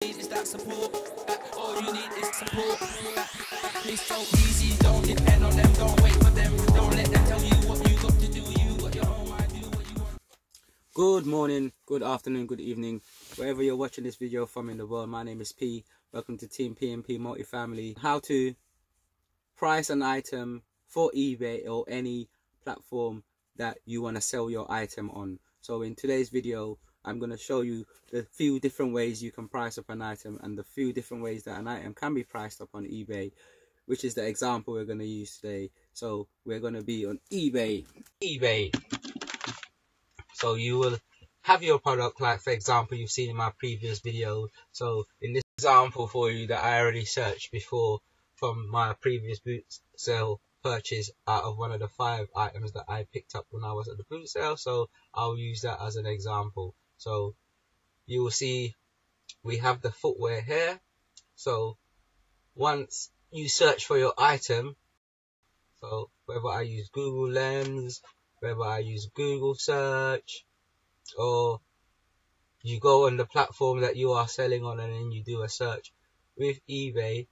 is that support. All you need is support. It's so easy, don't depend on them, don't wait for them, don't let them tell you what you got to do. You got your own mind, do what you want. Good morning, good afternoon, good evening, wherever you're watching this video from in the world. My name is P. Welcome to Team P&P Multifamily. How to price an item for eBay or any platform that you want to sell your item on. So in today's video, I'm going to show you the few different ways you can price up an item and the few different ways that an item can be priced up on eBay, which is the example we're going to use today. So we're going to be on eBay. So you will have your product, like for example you've seen in my previous video. So in this example for you that I already searched before from my previous boot sale purchase out of one of the 5 items that I picked up when I was at the boot sale, so I'll use that as an example. So you will see we have the footwear here. So once you search for your item, so whether I use Google Lens, whether I use Google search, or you go on the platform that you are selling on and then you do a search with eBay,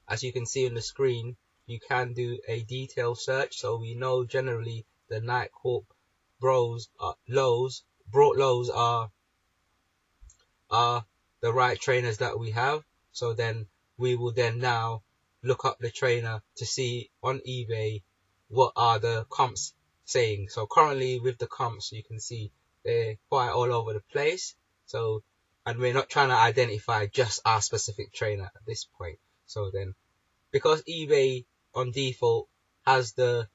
as you can see on the screen, you can do a detailed search. So we know generally the Nighthawk lows are the right trainers that we have. So then we will then now look up the trainer to see on eBay what are the comps saying. So currently with the comps, you can see they're quite all over the place. So, and we're not trying to identify just our specific trainer at this point. So then, because eBay on default has the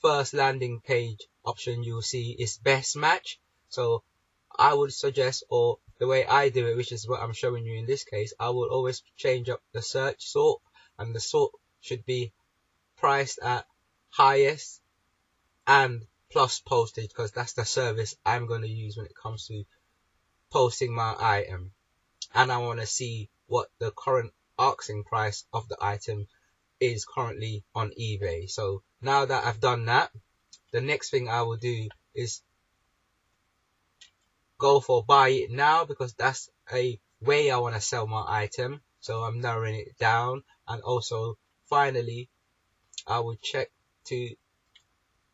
first landing page option, you'll see is best match. So I would suggest, or the way I do it, which is what I'm showing you in this case, I will always change up the search sort, and the sort should be priced at highest and plus postage, because that's the service I'm going to use when it comes to posting my item. And I want to see what the current asking price of the item is currently on eBay. So now that I've done that, the next thing I will do is go for buy it now, because that's a way I want to sell my item. So I'm narrowing it down. And also finally, I will check to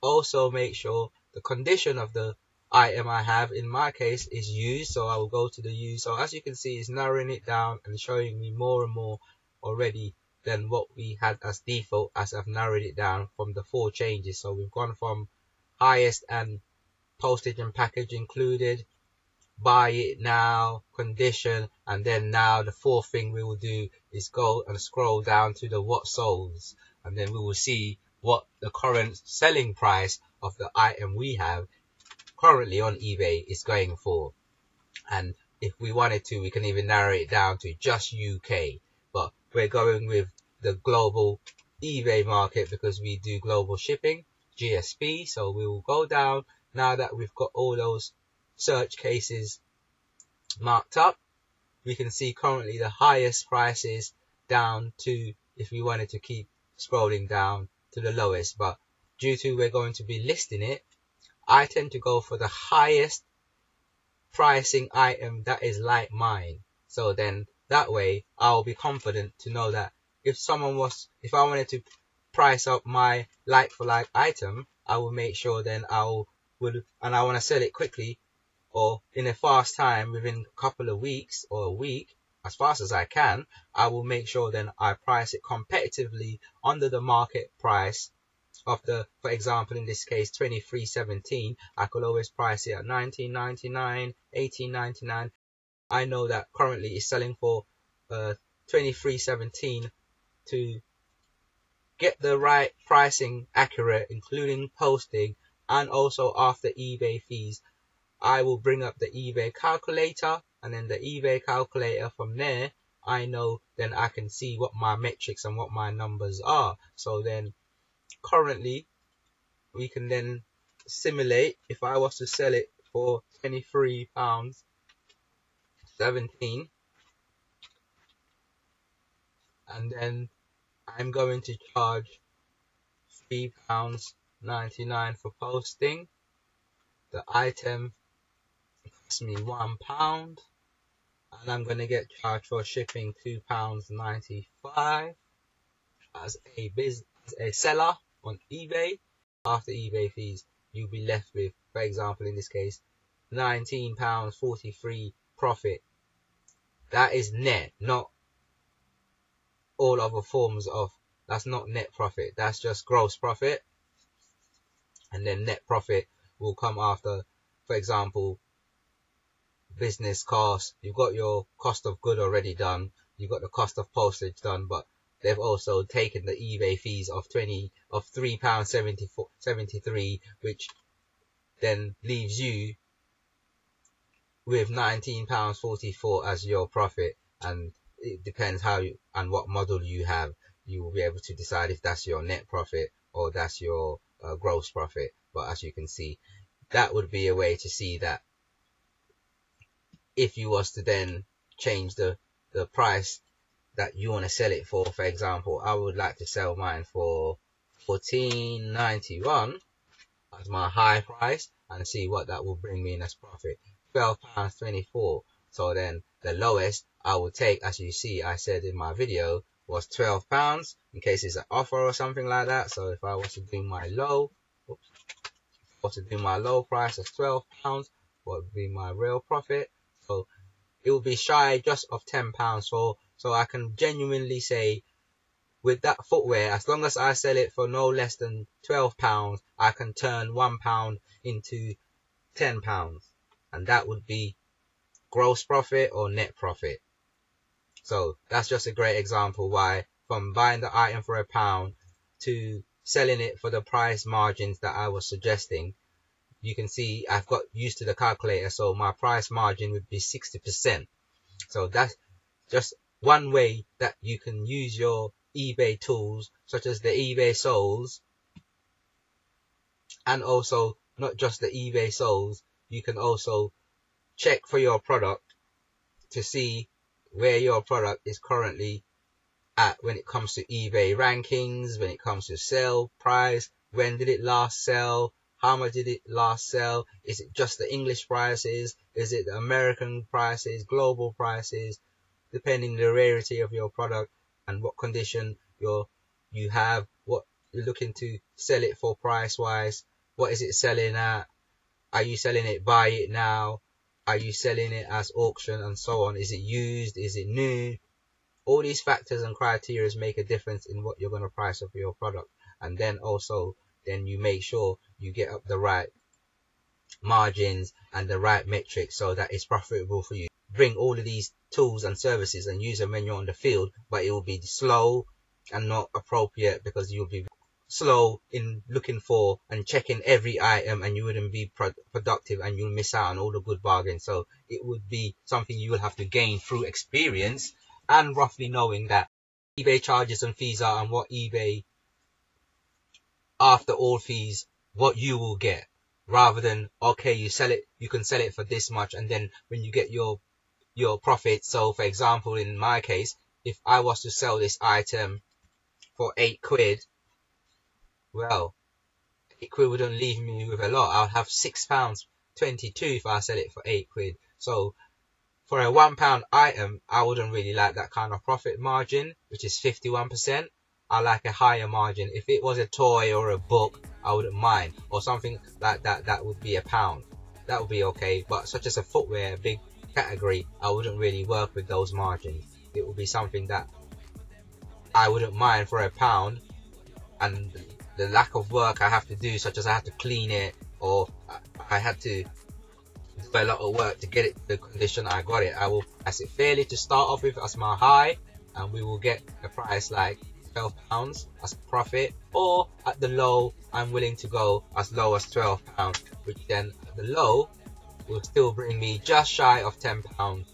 also make sure the condition of the item I have, in my case, is used. So I will go to the used. So as you can see, it's narrowing it down and showing me more and more already than what we had as default, as I've narrowed it down from the 4 changes. So we've gone from highest and postage and package included, buy it now, condition, and then now the 4th thing we will do is go and scroll down to the what solds, and then we will see what the current selling price of the item we have currently on eBay is going for. And if we wanted to, we can even narrow it down to just UK, but we're going with the global eBay market because we do global shipping, GSP. So we will go down. Now that we've got all those search cases marked up, we can see currently the highest prices down to, if we wanted to keep scrolling down, to the lowest. But due to we're going to be listing it, I tend to go for the highest pricing item that is like mine. So then that way I'll be confident to know that if I wanted to price up my like for like item, I will make sure then and I want to sell it quickly or in a fast time, within a couple of weeks or a week, as fast as I can, I will make sure then I price it competitively under the market price of the, for example, in this case, 23.17. I could always price it at 19.99, 18.99. I know that currently it's selling for 23.17. To get the right pricing accurate, including posting and also after eBay fees, I will bring up the eBay calculator, and then the eBay calculator, from there I know then I can see what my metrics and what my numbers are. So then currently we can then simulate if I was to sell it for £23.17, and then I'm going to charge £3.99 for posting. The item cost me £1, and I'm going to get charged for shipping £2.95 as a seller on eBay. After eBay fees, you'll be left with, for example, in this case, £19.43 profit. That is net, not all other forms of, that's not net profit, that's just gross profit. And then net profit will come after, for example, business costs. You've got your cost of good already done, you've got the cost of postage done, but they've also taken the eBay fees of £3.73, which then leaves you with £19.44 as your profit. And it depends how you and what model you have. You will be able to decide if that's your net profit or that's your gross profit. But as you can see, that would be a way to see that if you was to then change the price that you want to sell it for example, I would like to sell mine for £14.91 as my high price, and see what that will bring me in as profit. £12.24. So then the lowest I would take, as you see I said in my video, was £12 in case it's an offer or something like that. So if I was to do my low, price of £12, what would be my real profit? So it will be shy just of £10. So I can genuinely say, with that footwear, as long as I sell it for no less than £12, I can turn £1 into £10, and that would be gross profit or net profit. So that's just a great example why from buying the item for £1 to selling it for the price margins that I was suggesting, you can see I've got used to the calculator, so my price margin would be 60%. So that's just one way that you can use your eBay tools, such as the eBay souls, and also not just the eBay souls, you can also check for your product to see where your product is currently at when it comes to eBay rankings, when it comes to sale price, when did it last sell, how much did it last sell, is it just the English prices, is it the American prices, global prices, depending the rarity of your product and what condition you have, what you're looking to sell it for price wise, what is it selling at, are you selling it buy it now, are you selling it as auction, and so on, is it used, is it new. All these factors and criteria make a difference in what you're going to price up your product. And then also then you make sure you get up the right margins and the right metrics so that it's profitable for you. Bring all of these tools and services and use them when you're on the field, but it will be slow and not appropriate because you'll be slow in looking for and checking every item, and you wouldn't be productive, and you'll miss out on all the good bargains. So it would be something you will have to gain through experience and roughly knowing that eBay charges and fees are, and what eBay after all fees what you will get, rather than okay, you can sell it for this much, and then when you get your profit. So for example, in my case, if I was to sell this item for £8, well, £8 wouldn't leave me with a lot. I'll have £6.22 if I sell it for £8. So for a £1 item, I wouldn't really like that kind of profit margin, which is 51%. I like a higher margin. If it was a toy or a book, I wouldn't mind, or something like that. That would be £1. That would be okay. But such as a footwear, a big category, I wouldn't really work with those margins. It would be something that I wouldn't mind for £1, and the lack of work I have to do, such as I have to clean it, or I had to do a lot of work to get it to the condition I got it, I will price it fairly to start off with as my high, and we will get a price like £12 as a profit, or at the low I'm willing to go as low as £12, which then at the low will still bring me just shy of £10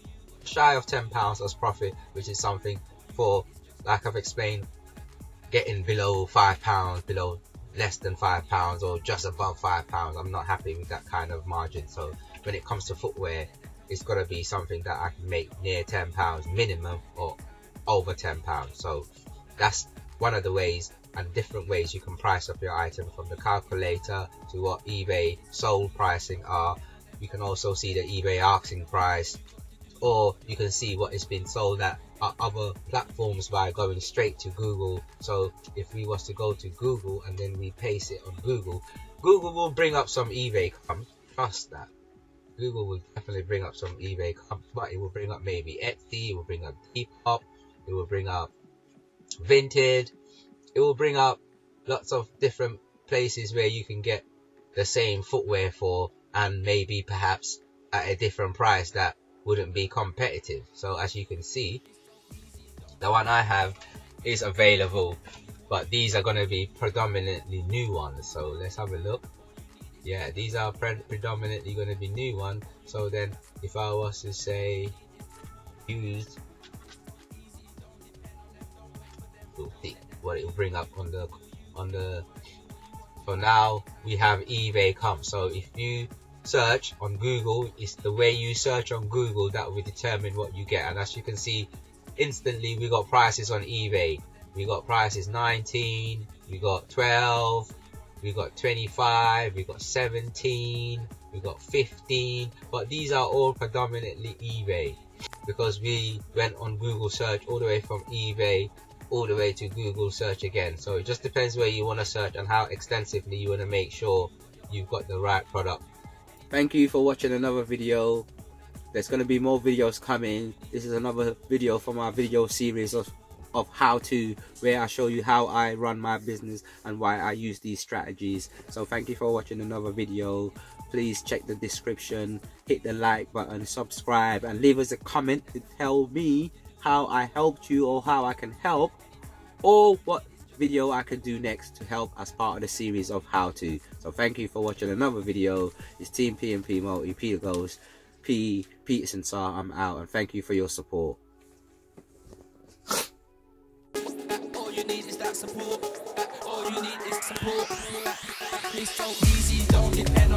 as profit, which is something for, like I've explained, getting below £5, below less than £5, or just above £5. I'm not happy with that kind of margin. So when it comes to footwear, it's got to be something that I can make near £10 minimum, or over £10. So that's one of the ways and different ways you can price up your item, from the calculator to what eBay sold pricing are. You can also see the eBay asking price, or you can see what is being sold at other platforms by going straight to Google. So if we was to go to Google and then we paste it on Google, Google will bring up some eBay comps. Trust that. Google will definitely bring up some eBay comps, but it will bring up maybe Etsy, it will bring up Depop, it will bring up Vinted, it will bring up lots of different places where you can get the same footwear for, and maybe perhaps at a different price that wouldn't be competitive. So as you can see, the one I have is available, but these are going to be predominantly new ones. So let's have a look. Yeah, these are predominantly going to be new ones. So then if I was to say used, we'll see what it will bring up on the so now we have eBay comp. So if you search on Google, it's the way you search on Google that will determine what you get. And as you can see, instantly we got prices on eBay. We got prices 19, we got 12, we got 25, we got 17, we got 15, but these are all predominantly eBay because we went on Google search all the way from eBay all the way to Google search again. So it just depends where you want to search and how extensively you want to make sure you've got the right product. Thank you for watching another video. There's going to be more videos coming. This is another video from our video series of how to, where I show you how I run my business and why I use these strategies. So thank you for watching another video. Please check the description, hit the like button, subscribe, and leave us a comment to tell me how I helped you or how I can help, or what video I can do next to help as part of the series of how to. So thank you for watching another video. It's Team P&P Multi, Peter Goes, P. Peterson Sir, I'm out, and thank you for your support. All you need is that support. All you need is support. It's so easy, don't depend